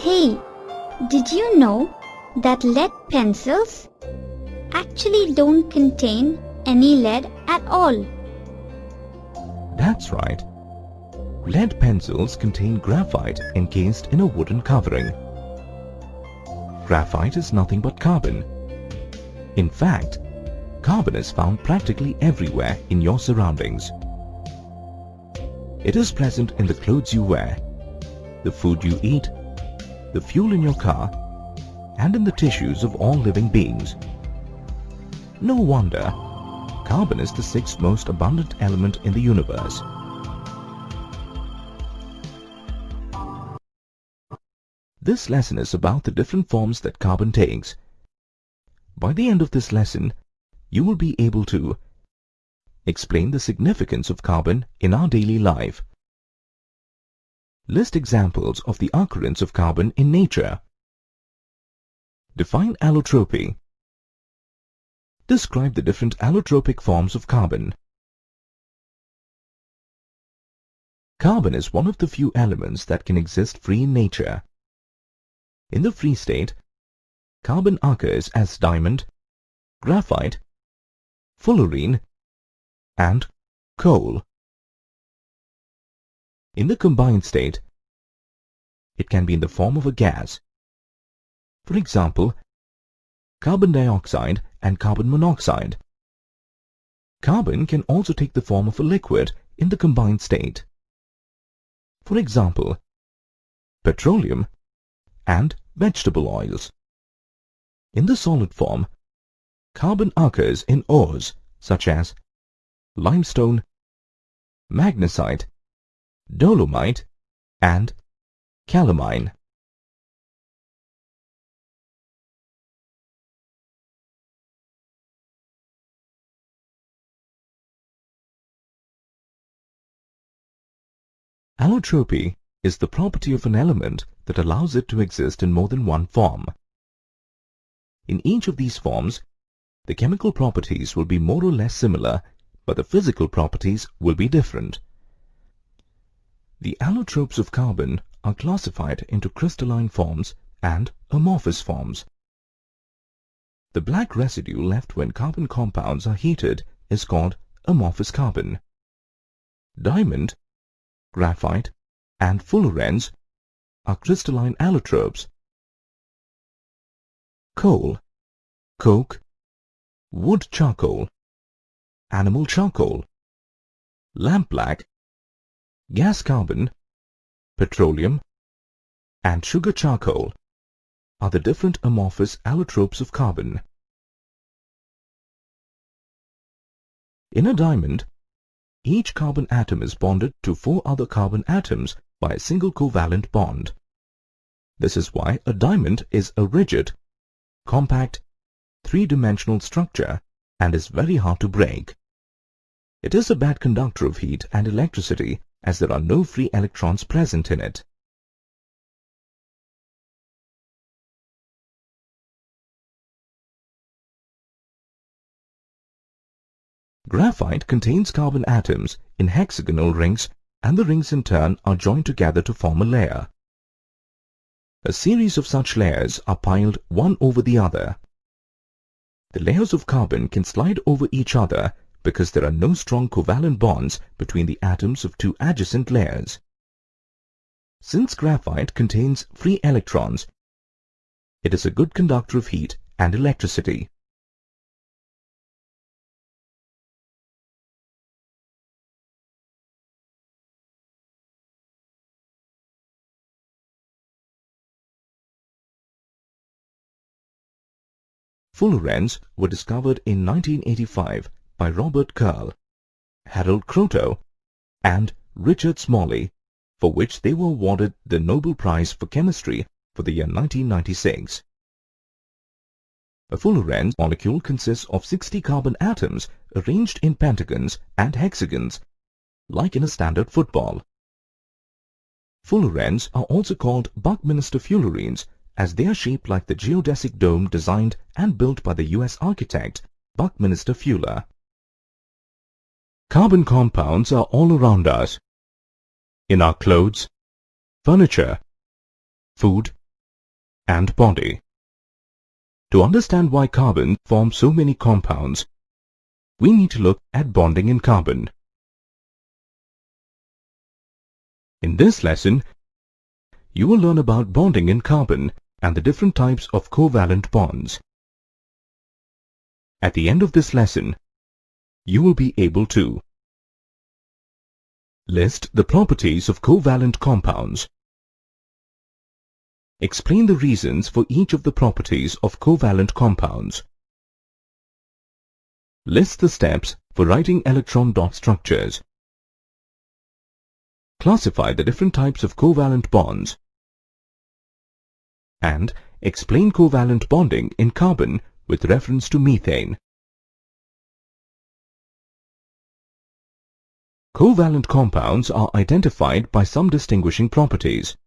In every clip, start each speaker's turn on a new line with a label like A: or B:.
A: Hey, did you know that lead pencils actually don't contain any lead at all?
B: That's right. Lead pencils contain graphite encased in a wooden covering. Graphite is nothing but carbon. In fact, carbon is found practically everywhere in your surroundings. It is present in the clothes you wear, the food you eat, the fuel in your car, and in the tissues of all living beings. No wonder, carbon is the sixth most abundant element in the universe. This lesson is about the different forms that carbon takes. By the end of this lesson, you will be able to explain the significance of carbon in our daily life, list examples of the occurrence of carbon in nature, define allotropy, describe the different allotropic forms of carbon. Carbon is one of the few elements that can exist free in nature. In the free state, carbon occurs as diamond, graphite, fullerene, and coal. In the combined state, it can be in the form of a gas. For example, carbon dioxide and carbon monoxide. Carbon can also take the form of a liquid in the combined state. For example, petroleum and vegetable oils. In the solid form, carbon occurs in ores such as limestone, magnesite, dolomite, and calamine. Allotropy is the property of an element that allows it to exist in more than one form. In each of these forms, the chemical properties will be more or less similar, but the physical properties will be different. The allotropes of carbon are classified into crystalline forms and amorphous forms. The black residue left when carbon compounds are heated is called amorphous carbon. Diamond, graphite, and fullerenes are crystalline allotropes. Coal, coke, wood charcoal, animal charcoal, lampblack, gas carbon, petroleum, and sugar charcoal are the different amorphous allotropes of carbon. In a diamond, each carbon atom is bonded to 4 other carbon atoms by a single covalent bond. This is why a diamond is a rigid, compact, three-dimensional structure and is very hard to break. It is a bad conductor of heat and electricity as there are no free electrons present in it. Graphite contains carbon atoms in hexagonal rings, and the rings in turn are joined together to form a layer. A series of such layers are piled one over the other. The layers of carbon can slide over each other because there are no strong covalent bonds between the atoms of 2 adjacent layers. Since graphite contains free electrons, it is a good conductor of heat and electricity. Fullerenes were discovered in 1985 by Robert Curl, Harold Kroto, and Richard Smalley, for which they were awarded the Nobel Prize for Chemistry for the year 1996. A fullerene molecule consists of 60 carbon atoms arranged in pentagons and hexagons, like in a standard football. Fullerenes are also called Buckminster fullerenes as they are shaped like the geodesic dome designed and built by the US architect Buckminster Fuller. Carbon compounds are all around us. In our clothes, furniture, food, and body. To understand why carbon forms so many compounds, we need to look at bonding in carbon. In this lesson, you will learn about bonding in carbon and the different types of covalent bonds. At the end of this lesson, you will be able to list the properties of covalent compounds, explain the reasons for each of the properties of covalent compounds, list the steps for writing electron dot structures, classify the different types of covalent bonds, and explain covalent bonding in carbon with reference to methane. Covalent compounds are identified by some distinguishing properties.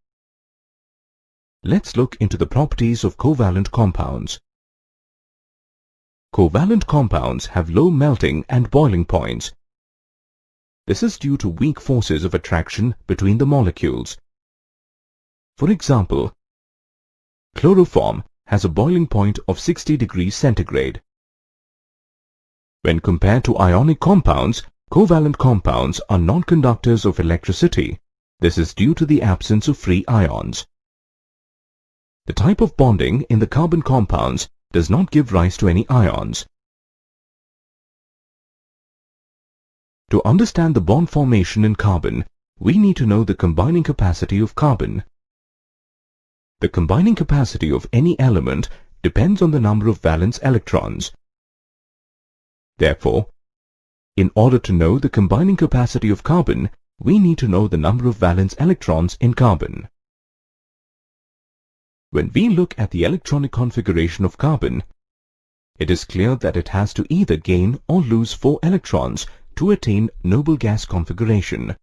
B: Let's look into the properties of covalent compounds. Covalent compounds have low melting and boiling points. This is due to weak forces of attraction between the molecules. For example, chloroform has a boiling point of 60 degrees centigrade. When compared to ionic compounds, covalent compounds are non-conductors of electricity. This is due to the absence of free ions. The type of bonding in the carbon compounds does not give rise to any ions. To understand the bond formation in carbon, we need to know the combining capacity of carbon. The combining capacity of any element depends on the number of valence electrons. Therefore, in order to know the combining capacity of carbon, we need to know the number of valence electrons in carbon. When we look at the electronic configuration of carbon, it is clear that it has to either gain or lose 4 electrons to attain noble gas configuration.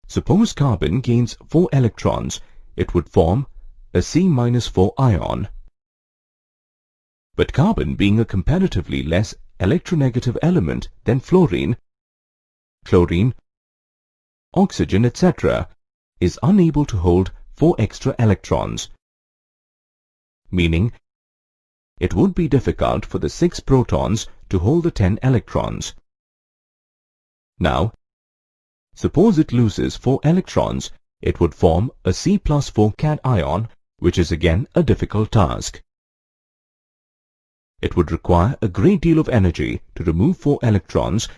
B: Suppose carbon gains 4 electrons, it would form a C-4 ion. But carbon, being a comparatively less electronegative element than fluorine, chlorine, oxygen, etc., is unable to hold 4 extra electrons, meaning it would be difficult for the 6 protons to hold the 10 electrons. Now, suppose it loses 4 electrons, it would form a C+4 cation, which is again a difficult task. It would require a great deal of energy to remove 4 electrons,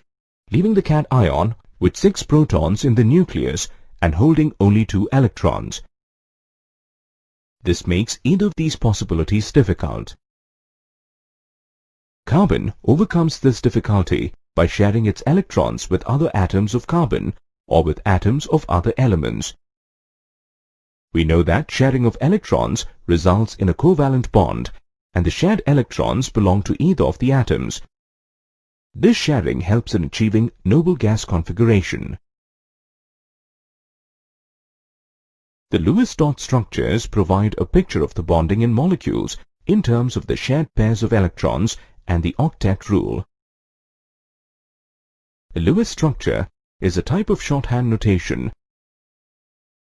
B: leaving the cation with 6 protons in the nucleus and holding only 2 electrons. This makes either of these possibilities difficult. Carbon overcomes this difficulty by sharing its electrons with other atoms of carbon or with atoms of other elements. We know that sharing of electrons results in a covalent bond, and the shared electrons belong to either of the atoms. This sharing helps in achieving noble gas configuration. The Lewis dot structures provide a picture of the bonding in molecules in terms of the shared pairs of electrons and the octet rule. A Lewis structure is a type of shorthand notation.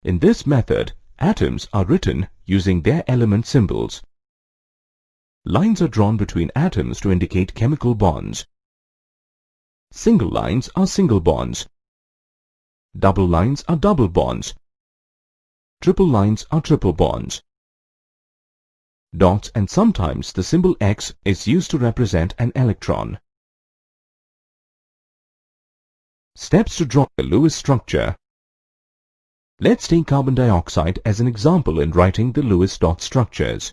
B: In this method, atoms are written using their element symbols. Lines are drawn between atoms to indicate chemical bonds. Single lines are single bonds. Double lines are double bonds. Triple lines are triple bonds. Dots and sometimes the symbol X is used to represent an electron. Steps to draw the Lewis structure. Let's take carbon dioxide as an example in writing the Lewis dot structures.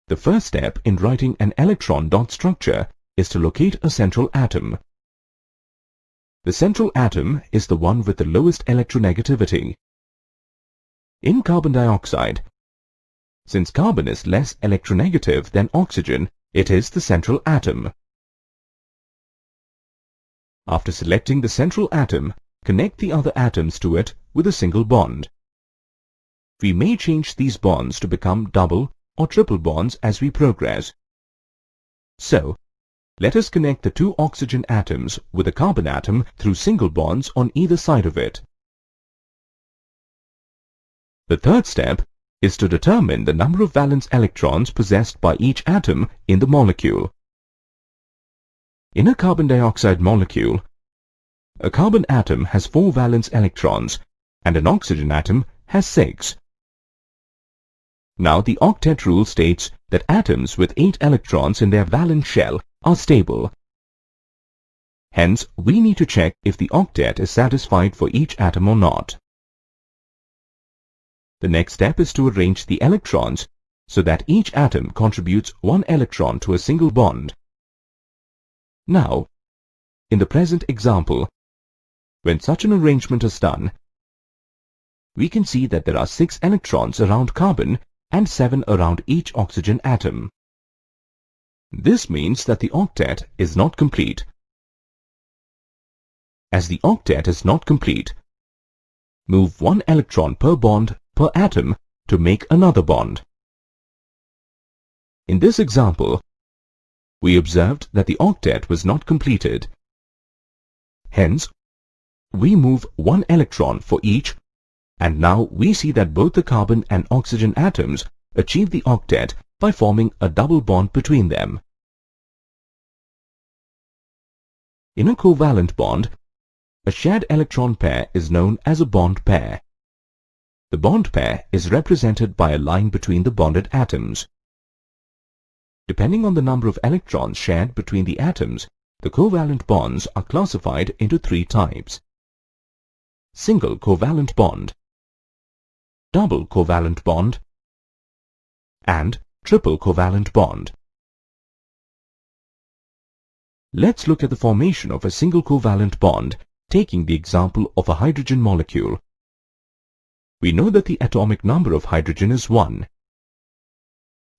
B: The first step in writing an electron dot structure is to locate a central atom. The central atom is the one with the lowest electronegativity. In carbon dioxide, since carbon is less electronegative than oxygen, it is the central atom. After selecting the central atom, connect the other atoms to it with a single bond. We may change these bonds to become double or triple bonds as we progress. So, let us connect the 2 oxygen atoms with a carbon atom through single bonds on either side of it. The third step is to determine the number of valence electrons possessed by each atom in the molecule. In a carbon dioxide molecule, a carbon atom has 4 valence electrons and an oxygen atom has 6. Now the octet rule states that atoms with 8 electrons in their valence shell are stable. Hence, we need to check if the octet is satisfied for each atom or not. The next step is to arrange the electrons so that each atom contributes 1 electron to a single bond. Now, in the present example, when such an arrangement is done, we can see that there are 6 electrons around carbon and 7 around each oxygen atom. This means that the octet is not complete. As the octet is not complete, move 1 electron per bond per atom to make another bond. In this example, we observed that the octet was not completed. Hence, we move 1 electron for each, and now we see that both the carbon and oxygen atoms achieve the octet by forming a double bond between them. In a covalent bond, a shared electron pair is known as a bond pair. The bond pair is represented by a line between the bonded atoms. Depending on the number of electrons shared between the atoms, the covalent bonds are classified into 3 types: single covalent bond, double covalent bond, and triple covalent bond. Let's look at the formation of a single covalent bond, taking the example of a hydrogen molecule. We know that the atomic number of hydrogen is 1.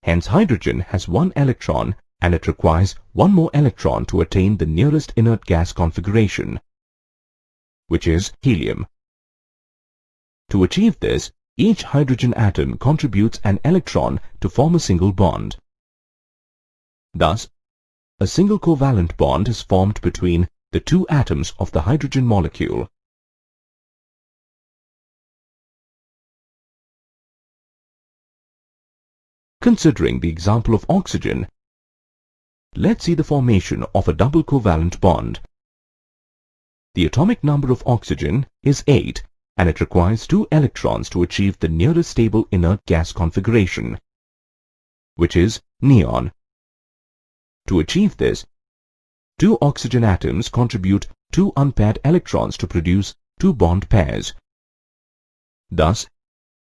B: Hence, hydrogen has 1 electron and it requires 1 more electron to attain the nearest inert gas configuration, which is helium. To achieve this, each hydrogen atom contributes an electron to form a single bond. Thus, a single covalent bond is formed between the 2 atoms of the hydrogen molecule. Considering the example of oxygen, let's see the formation of a double covalent bond. The atomic number of oxygen is 8 and it requires 2 electrons to achieve the nearest stable inert gas configuration, which is neon. To achieve this, 2 oxygen atoms contribute 2 unpaired electrons to produce 2 bond pairs. Thus,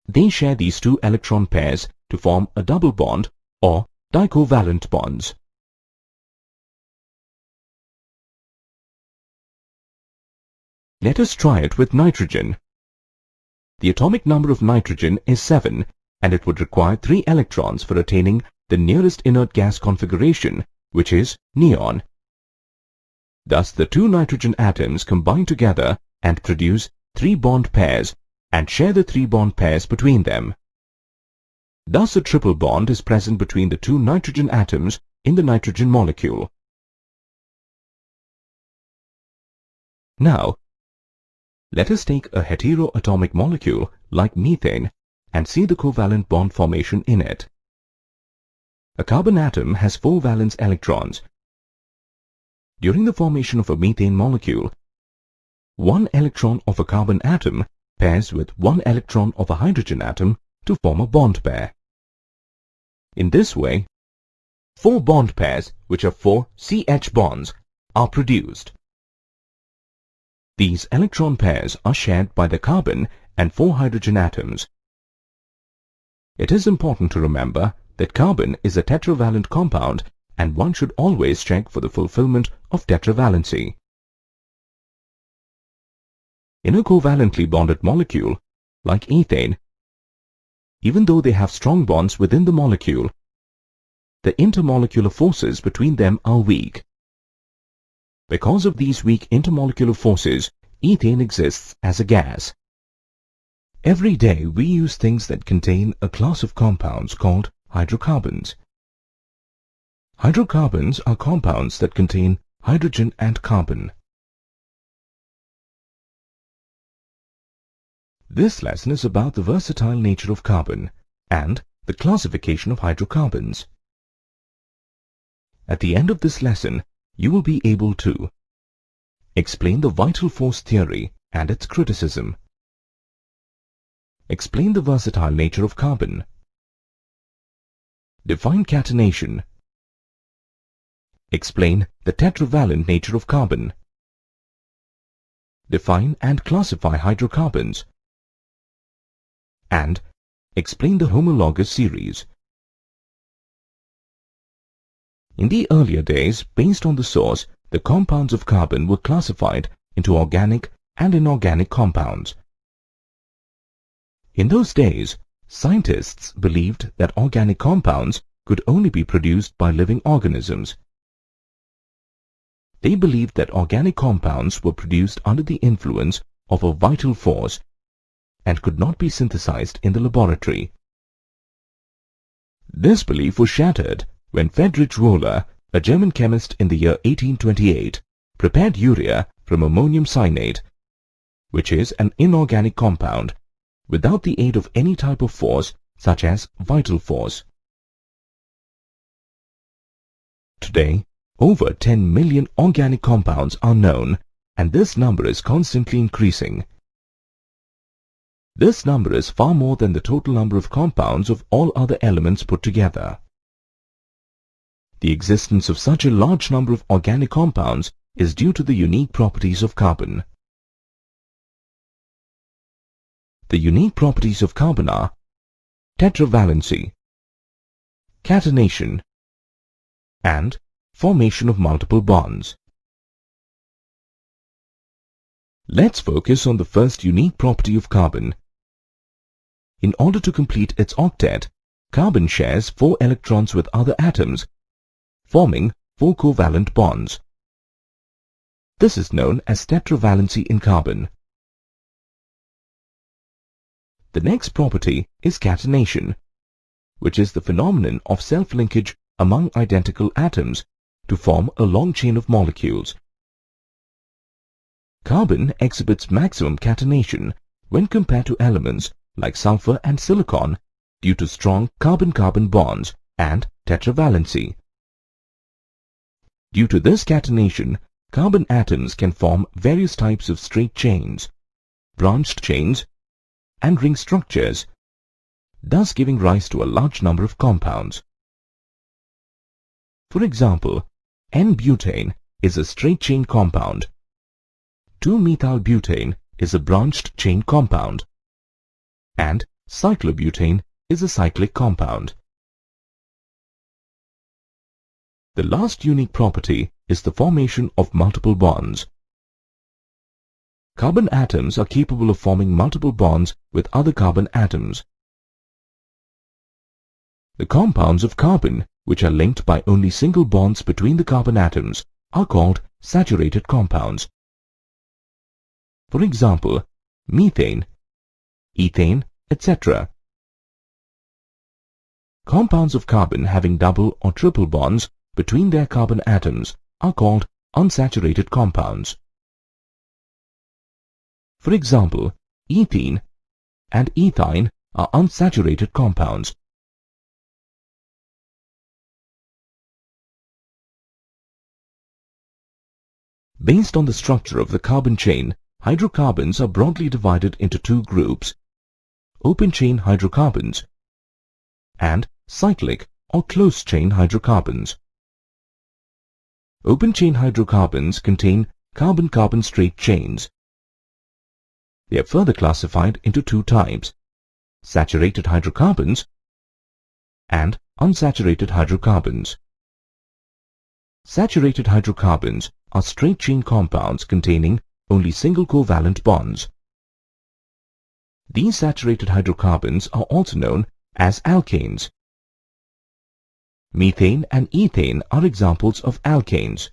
B: they share these 2 electron pairs to form a double bond or dicovalent bonds. Let us try it with nitrogen. The atomic number of nitrogen is 7 and it would require 3 electrons for attaining the nearest inert gas configuration, which is neon. Thus, the 2 nitrogen atoms combine together and produce 3 bond pairs and share the 3 bond pairs between them. Thus, a triple bond is present between the 2 nitrogen atoms in the nitrogen molecule. Now, let us take a heteroatomic molecule like methane and see the covalent bond formation in it. A carbon atom has 4 valence electrons. During the formation of a methane molecule, 1 electron of a carbon atom pairs with 1 electron of a hydrogen atom to form a bond pair. In this way, 4 bond pairs, which are 4 CH bonds, are produced. These electron pairs are shared by the carbon and 4 hydrogen atoms. It is important to remember that carbon is a tetravalent compound and one should always check for the fulfillment of tetravalency. In a covalently bonded molecule, like ethane, even though they have strong bonds within the molecule, the intermolecular forces between them are weak. Because of these weak intermolecular forces, ethane exists as a gas. Every day we use things that contain a class of compounds called hydrocarbons. Hydrocarbons are compounds that contain hydrogen and carbon. This lesson is about the versatile nature of carbon, and the classification of hydrocarbons. At the end of this lesson, you will be able to explain the vital force theory and its criticism, explain the versatile nature of carbon, define catenation, explain the tetravalent nature of carbon, define and classify hydrocarbons, and explain the homologous series. In the earlier days, based on the source, the compounds of carbon were classified into organic and inorganic compounds. In those days, scientists believed that organic compounds could only be produced by living organisms. They believed that organic compounds were produced under the influence of a vital force and could not be synthesized in the laboratory. This belief was shattered when Friedrich Wöhler, a German chemist in the year 1828, prepared urea from ammonium cyanate, which is an inorganic compound, without the aid of any type of force such as vital force. Today, over 10 million organic compounds are known, and this number is constantly increasing. This number is far more than the total number of compounds of all other elements put together. The existence of such a large number of organic compounds is due to the unique properties of carbon. The unique properties of carbon are tetravalency, catenation, and formation of multiple bonds. Let's focus on the first unique property of carbon. In order to complete its octet, carbon shares 4 electrons with other atoms, forming 4 covalent bonds. This is known as tetravalency in carbon. The next property is catenation, which is the phenomenon of self-linkage among identical atoms to form a long chain of molecules. Carbon exhibits maximum catenation when compared to elements like sulfur and silicon due to strong carbon-carbon bonds and tetravalency. Due to this catenation, carbon atoms can form various types of straight chains, branched chains, and ring structures, thus giving rise to a large number of compounds. For example, N-butane is a straight chain compound, 2-methylbutane is a branched chain compound, and cyclobutane is a cyclic compound. The last unique property is the formation of multiple bonds. Carbon atoms are capable of forming multiple bonds with other carbon atoms. The compounds of carbon, which are linked by only single bonds between the carbon atoms, are called saturated compounds. For example, methane, ethane, etc. Compounds of carbon having double or triple bonds between their carbon atoms are called unsaturated compounds. For example, ethene and ethyne are unsaturated compounds. Based on the structure of the carbon chain, hydrocarbons are broadly divided into 2 groups: open-chain hydrocarbons and cyclic or closed-chain hydrocarbons. Open-chain hydrocarbons contain carbon-carbon straight chains. They are further classified into 2 types: saturated hydrocarbons and unsaturated hydrocarbons. Saturated hydrocarbons are straight-chain compounds containing only single covalent bonds. These saturated hydrocarbons are also known as alkanes. Methane and ethane are examples of alkanes.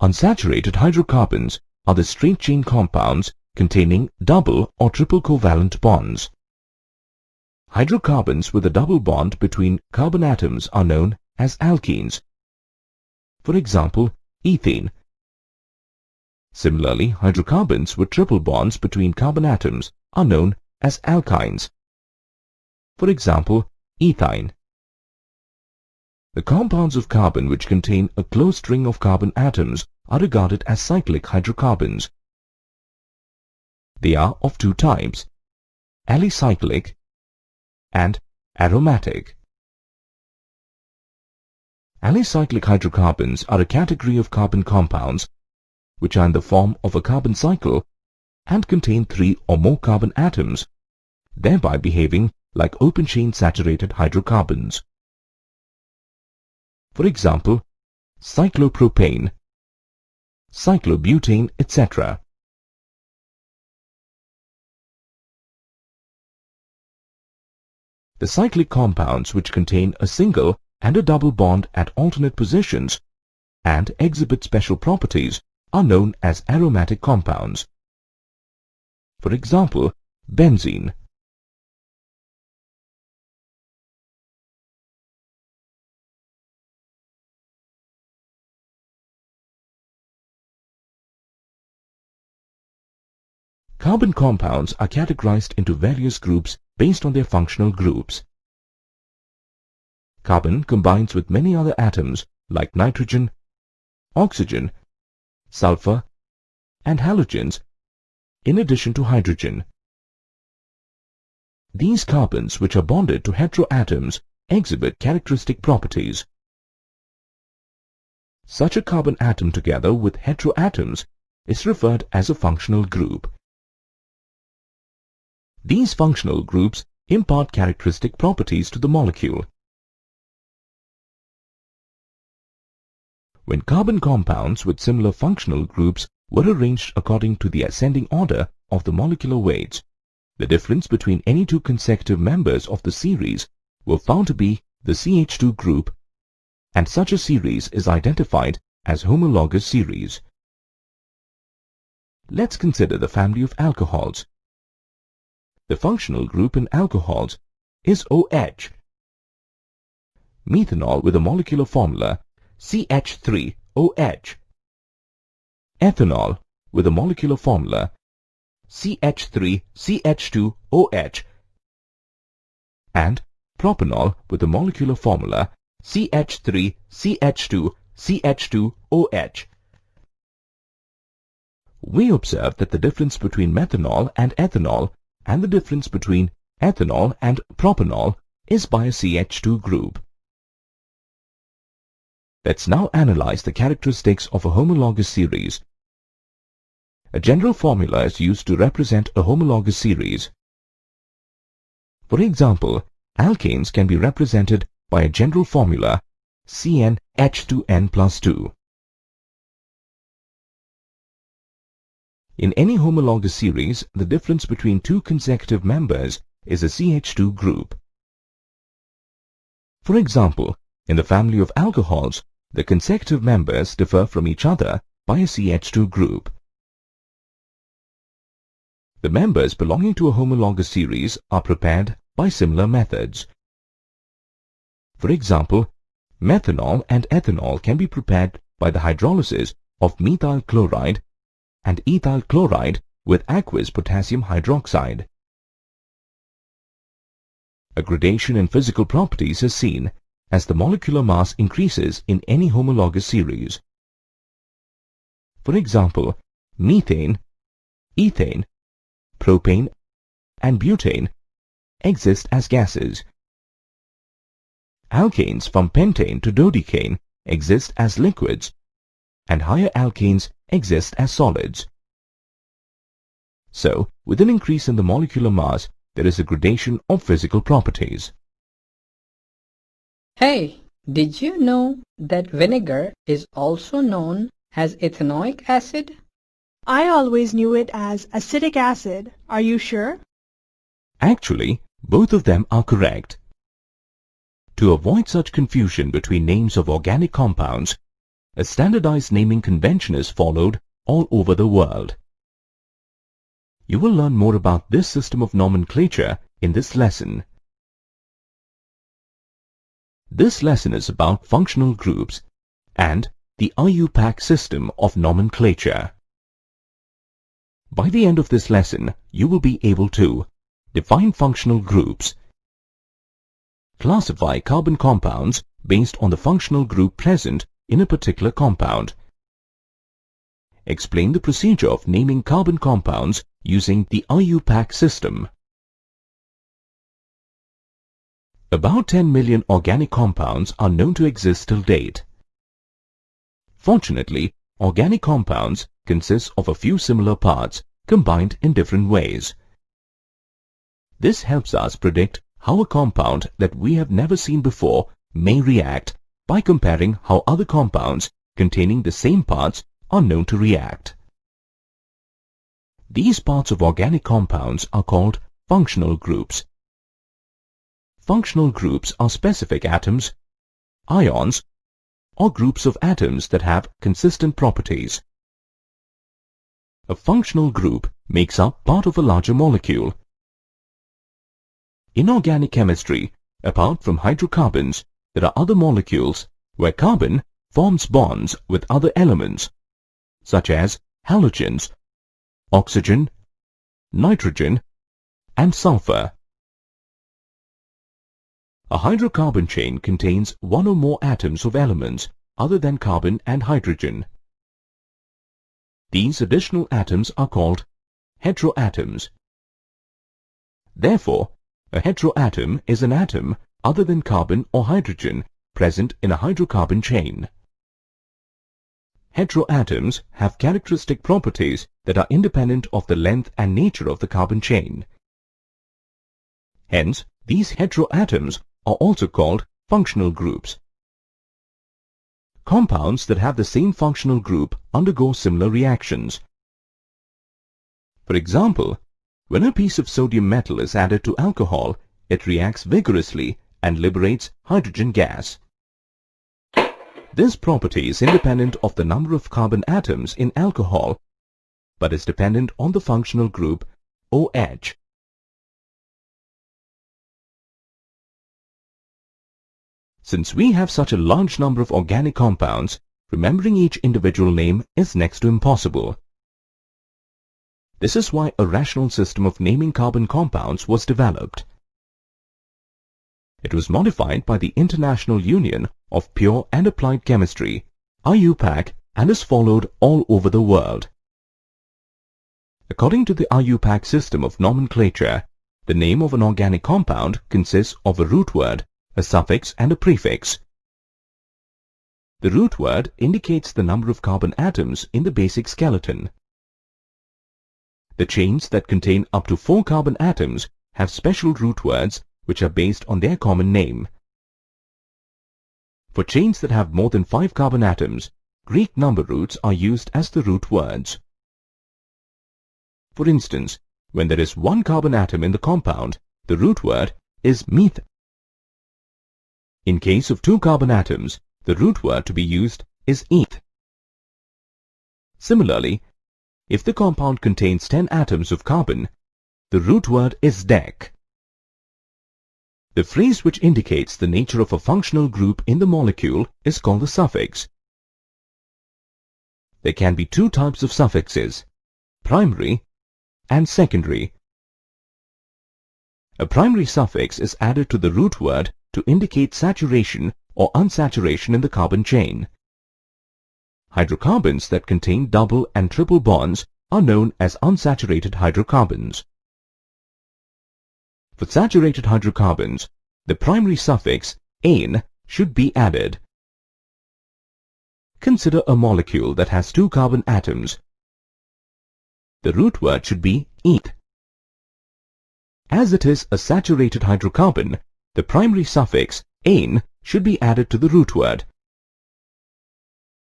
B: Unsaturated hydrocarbons are the straight-chain compounds containing double or triple covalent bonds. Hydrocarbons with a double bond between carbon atoms are known as alkenes. For example, ethene. Similarly, hydrocarbons with triple bonds between carbon atoms are known as alkynes. For example, ethine. The compounds of carbon which contain a closed string of carbon atoms are regarded as cyclic hydrocarbons. They are of two types, alicyclic and aromatic. Alicyclic hydrocarbons are a category of carbon compounds which are in the form of a carbon cycle and contain 3 or more carbon atoms, thereby behaving like open-chain saturated hydrocarbons. For example, cyclopropane, cyclobutane, etc. The cyclic compounds which contain a single and a double bond at alternate positions and exhibit special properties are known as aromatic compounds. For example, benzene. Carbon compounds are categorized into various groups based on their functional groups. Carbon combines with many other atoms like nitrogen, oxygen, sulfur, and halogens, in addition to hydrogen. These carbons, which are bonded to heteroatoms, exhibit characteristic properties. Such a carbon atom together with heteroatoms is referred as a functional group. These functional groups impart characteristic properties to the molecule. When carbon compounds with similar functional groups were arranged according to the ascending order of the molecular weights, the difference between any two consecutive members of the series were found to be the CH2 group, and such a series is identified as homologous series. Let's consider the family of alcohols. The functional group in alcohols is OH. Methanol with a molecular formula CH3OH. Ethanol with a molecular formula CH3CH2OH. And propanol with a molecular formula CH3CH2CH2OH. We observe that the difference between methanol and ethanol and the difference between ethanol and propanol is by a CH2 group. Let's now analyze the characteristics of a homologous series. A general formula is used to represent a homologous series. For example, alkanes can be represented by a general formula CnH2n plus 2. In any homologous series, the difference between two consecutive members is a CH2 group. For example, in the family of alcohols, the consecutive members differ from each other by a CH2 group. The members belonging to a homologous series are prepared by similar methods. For example, methanol and ethanol can be prepared by the hydrolysis of methyl chloride and ethyl chloride with aqueous potassium hydroxide. A gradation in physical properties is seen as the molecular mass increases in any homologous series. For example, methane, ethane, propane, and butane exist as gases. Alkanes from pentane to dodecane exist as liquids, and higher alkanes exist as solids. So, with an increase in the molecular mass, there is a gradation of physical properties.
C: Hey, did you know that vinegar is also known as ethanoic acid?
D: I always knew it as acetic acid. Are you sure?
B: Actually, both of them are correct. To avoid such confusion between names of organic compounds, a standardized naming convention is followed all over the world. You will learn more about this system of nomenclature in this lesson. This lesson is about functional groups and the IUPAC system of nomenclature. By the end of this lesson, you will be able to define functional groups, classify carbon compounds based on the functional group present in a particular compound. Explain the procedure of naming carbon compounds using the IUPAC system. About 10 million organic compounds are known to exist till date. Fortunately, organic compounds consist of a few similar parts combined in different ways. This helps us predict how a compound that we have never seen before may react by comparing how other compounds containing the same parts are known to react. These parts of organic compounds are called functional groups. Functional groups are specific atoms, ions, or groups of atoms that have consistent properties. A functional group makes up part of a larger molecule. In organic chemistry, apart from hydrocarbons, there are other molecules where carbon forms bonds with other elements, such as halogens, oxygen, nitrogen, and sulfur. A hydrocarbon chain contains one or more atoms of elements other than carbon and hydrogen. These additional atoms are called heteroatoms. Therefore, a heteroatom is an atom other than carbon or hydrogen present in a hydrocarbon chain. Heteroatoms have characteristic properties that are independent of the length and nature of the carbon chain. Hence, these heteroatoms are also called functional groups. Compounds that have the same functional group undergo similar reactions. For example, when a piece of sodium metal is added to alcohol, it reacts vigorously and liberates hydrogen gas. This property is independent of the number of carbon atoms in alcohol, but is dependent on the functional group OH. Since we have such a large number of organic compounds, remembering each individual name is next to impossible. This is why a rational system of naming carbon compounds was developed. It was modified by the International Union of Pure and Applied Chemistry, IUPAC, and is followed all over the world. According to the IUPAC system of nomenclature, the name of an organic compound consists of a root word, a suffix and a prefix. The root word indicates the number of carbon atoms in the basic skeleton. The chains that contain up to 4 carbon atoms have special root words which are based on their common name. For chains that have more than 5 carbon atoms, Greek number roots are used as the root words. For instance, when there is 1 carbon atom in the compound, the root word is meth. In case of 2 carbon atoms, the root word to be used is eth. Similarly, if the compound contains 10 atoms of carbon, the root word is dec. The phrase which indicates the nature of a functional group in the molecule is called the suffix. There can be 2 types of suffixes, primary and secondary. A primary suffix is added to the root word to indicate saturation or unsaturation in the carbon chain. Hydrocarbons that contain double and triple bonds are known as unsaturated hydrocarbons. For saturated hydrocarbons, the primary suffix ane should be added. Consider a molecule that has 2 carbon atoms. The root word should be eth. As it is a saturated hydrocarbon, the primary suffix ane should be added to the root word.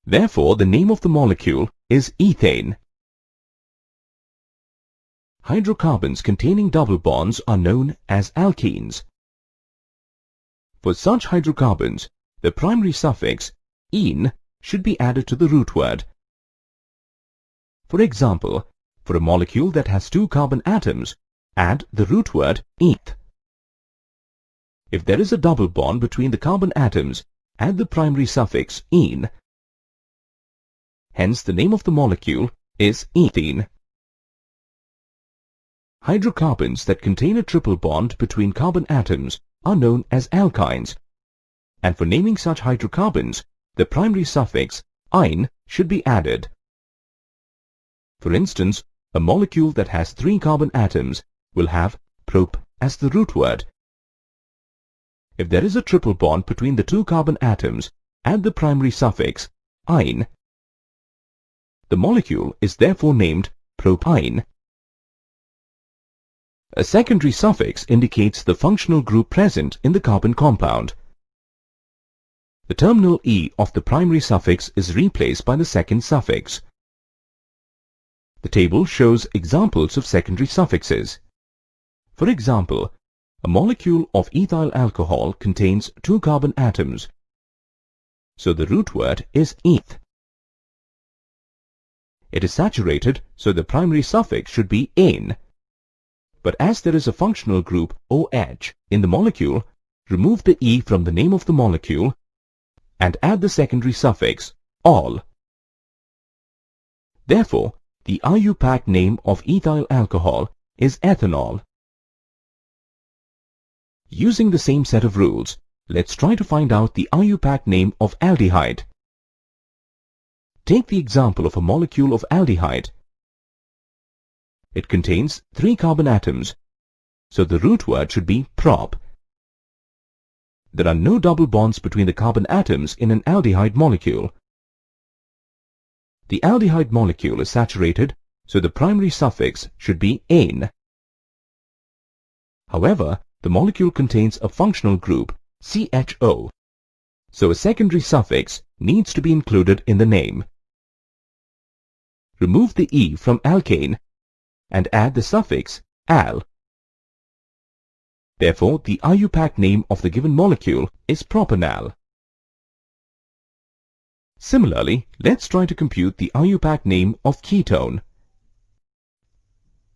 B: Therefore, the name of the molecule is ethane. Hydrocarbons containing double bonds are known as alkenes. For such hydrocarbons, the primary suffix ene should be added to the root word. For example, for a molecule that has 2 carbon atoms, add the root word eth. If there is a double bond between the carbon atoms, add the primary suffix ene. Hence, the name of the molecule is ethene. Hydrocarbons that contain a triple bond between carbon atoms are known as alkynes, and for naming such hydrocarbons, the primary suffix "-ine" should be added. For instance, a molecule that has 3 carbon atoms will have prop as the root word. If there is a triple bond between the 2 carbon atoms, add the primary suffix "-ine". The molecule is therefore named propyne. A secondary suffix indicates the functional group present in the carbon compound. The terminal "e" of the primary suffix is replaced by the second suffix. The table shows examples of secondary suffixes. For example, a molecule of ethyl alcohol contains 2 carbon atoms, so the root word is eth. It is saturated, so the primary suffix should be "ane". But as there is a functional group OH in the molecule, remove the E from the name of the molecule and add the secondary suffix "-ol". Therefore, the IUPAC name of ethyl alcohol is ethanol. Using the same set of rules, let's try to find out the IUPAC name of aldehyde. Take the example of a molecule of aldehyde. It contains 3 carbon atoms, so the root word should be prop. There are no double bonds between the carbon atoms in an aldehyde molecule. The aldehyde molecule is saturated, so the primary suffix should be "ane". However, the molecule contains a functional group CHO, so a secondary suffix needs to be included in the name. Remove the E from alkane and add the suffix "al". Therefore, the IUPAC name of the given molecule is propanal. Similarly, let's try to compute the IUPAC name of ketone.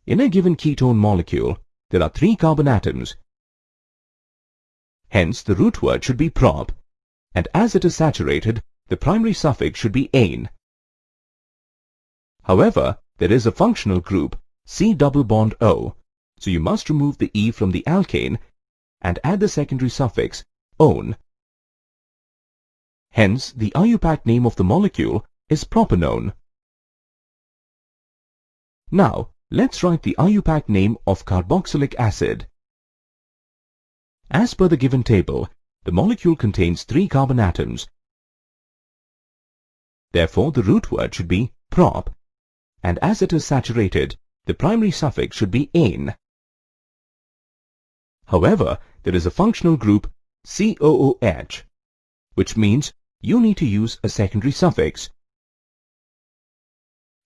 B: In a given ketone molecule, there are 3 carbon atoms. Hence, the root word should be prop, and as it is saturated, the primary suffix should be "ane". However, there is a functional group C double bond O, so you must remove the E from the alkane and add the secondary suffix "-one". Hence, the IUPAC name of the molecule is propanone. Now, let's write the IUPAC name of carboxylic acid. As per the given table, the molecule contains 3 carbon atoms. Therefore, the root word should be prop, and as it is saturated, the primary suffix should be "ane". However, there is a functional group COOH, which means you need to use a secondary suffix.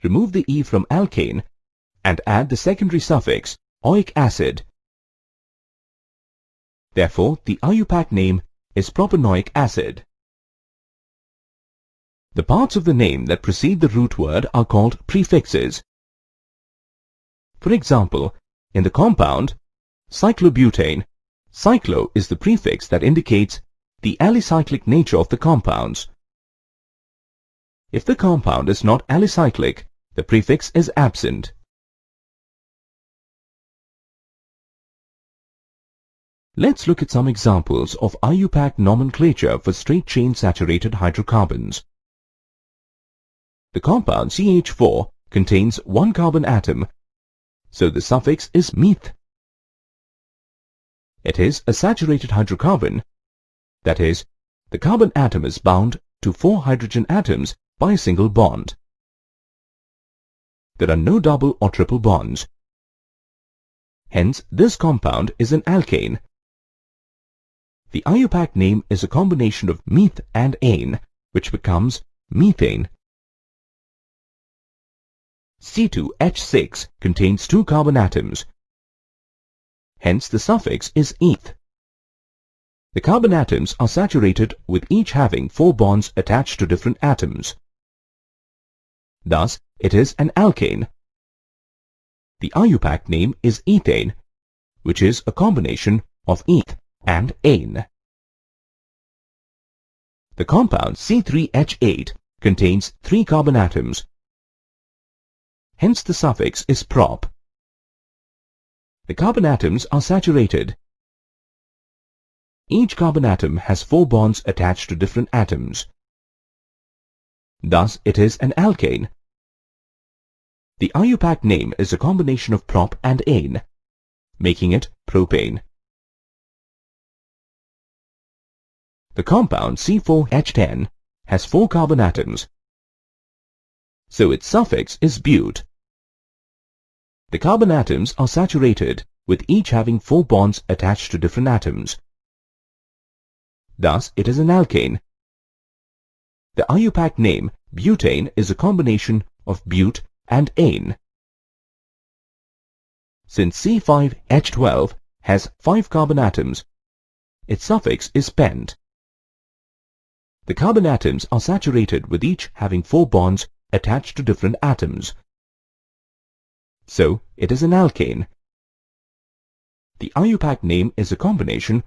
B: Remove the E from alkane and add the secondary suffix oic acid. Therefore, the IUPAC name is propanoic acid. The parts of the name that precede the root word are called prefixes. For example, in the compound cyclobutane, cyclo is the prefix that indicates the alicyclic nature of the compounds. If the compound is not alicyclic, the prefix is absent. Let's look at some examples of IUPAC nomenclature for straight-chain saturated hydrocarbons. The compound CH4 contains 1 carbon atom, so the suffix is meth. It is a saturated hydrocarbon, that is, the carbon atom is bound to 4 hydrogen atoms by a single bond. There are no double or triple bonds. Hence, this compound is an alkane. The IUPAC name is a combination of meth and ane, which becomes methane. C2H6 contains 2 carbon atoms. Hence, the suffix is eth. The carbon atoms are saturated with each having 4 bonds attached to different atoms. Thus, it is an alkane. The IUPAC name is ethane, which is a combination of eth and ane. The compound C3H8 contains 3 carbon atoms. Hence the suffix is prop. The carbon atoms are saturated. Each carbon atom has 4 bonds attached to different atoms. Thus, it is an alkane. The IUPAC name is a combination of prop and ane, making it propane. The compound C4H10 has 4 carbon atoms, so its suffix is bute. The carbon atoms are saturated, with each having 4 bonds attached to different atoms. Thus, it is an alkane. The IUPAC name butane is a combination of bute and ane. Since C5H12 has 5 carbon atoms, its suffix is pent. The carbon atoms are saturated with each having 4 bonds attached to different atoms. So, it is an alkane. The IUPAC name is a combination